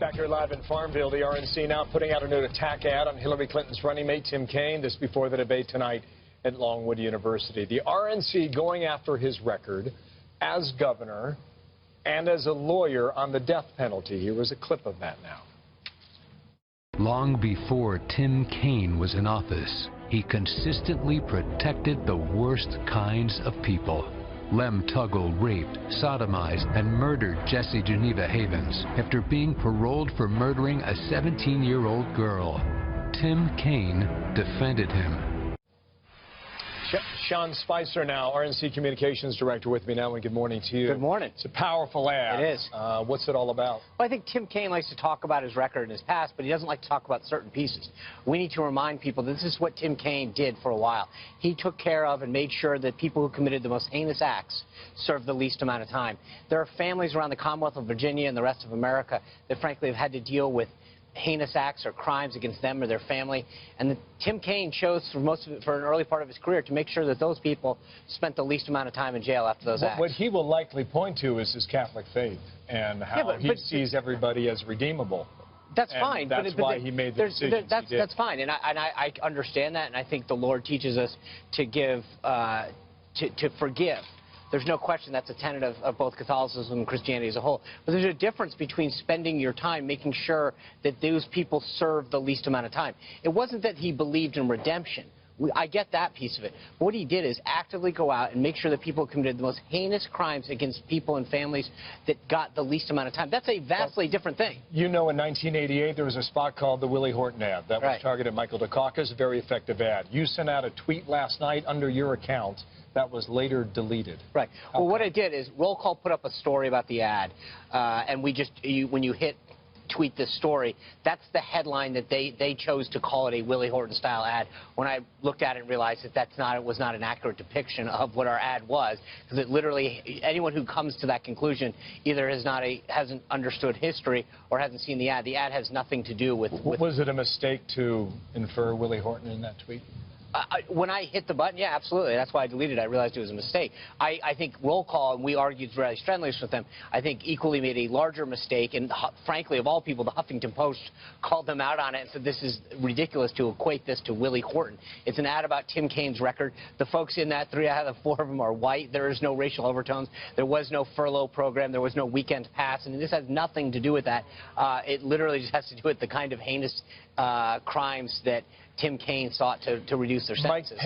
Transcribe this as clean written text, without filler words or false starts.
Back here live in Farmville, the RNC now putting out a new attack ad on Hillary Clinton's running mate, Tim Kaine. This before the debate tonight at Longwood University. The RNC going after his record as governor and as a lawyer on the death penalty. Here was a clip of that now. Long before Tim Kaine was in office, he consistently protected the worst kinds of people. Lem Tuggle raped, sodomized, and murdered Jesse Geneva Havens after being paroled for murdering a 17-year-old girl. Tim Kaine defended him. Sean Spicer now, RNC Communications Director, with me now, and good morning to you. Good morning. It's a powerful ad. It is. What's it all about? Well, I think Tim Kaine likes to talk about his record and his past, but he doesn't like to talk about certain pieces. We need to remind people that this is what Tim Kaine did for a while. He took care of and made sure that people who committed the most heinous acts served the least amount of time. There are families around the Commonwealth of Virginia and the rest of America that, frankly, have had to deal with heinous acts or crimes against them or their family. And Tim Kaine chose for an early part of his career to make sure that those people spent the least amount of time in jail after those acts. What he will likely point to is his Catholic faith and how he sees everybody as redeemable. That's fine. That's why he made the decisions he did. That's fine, and I understand that, and I think the Lord teaches us to give, to forgive. There's no question that's a tenet of both Catholicism and Christianity as a whole. But there's a difference between spending your time making sure that those people serve the least amount of time. It wasn't that he believed in redemption. I get that piece of it. But what he did is actively go out and make sure that people committed the most heinous crimes against people and families that got the least amount of time. That's a vastly different thing. You know, in 1988, there was a spot called the Willie Horton ad that was targeted Michael Dukakis, a very effective ad. You sent out a tweet last night under your account that was later deleted. Right. Well, what I did is Roll Call put up a story about the ad, and we just, when you hit tweet this story, that's the headline that they chose to call it a Willie Horton style ad. When I looked at it and realized that it was not an accurate depiction of what our ad was, because it literally, anyone who comes to that conclusion either hasn't understood history or hasn't seen the ad. The ad has nothing to do with Was it a mistake to infer Willie Horton in that tweet? When I hit the button, yeah, absolutely. That's why I deleted it. I realized it was a mistake. I think Roll Call, and we argued very strenuously with them, I think equally made a larger mistake. And frankly, of all people, the Huffington Post called them out on it and said this is ridiculous to equate this to Willie Horton. It's an ad about Tim Kaine's record. The folks in that, 3 out of the 4 of them are white. There is no racial overtones. There was no furlough program. There was no weekend pass. And this has nothing to do with that. It literally just has to do with the kind of heinous crimes that Tim Kaine sought to reduce their sentences.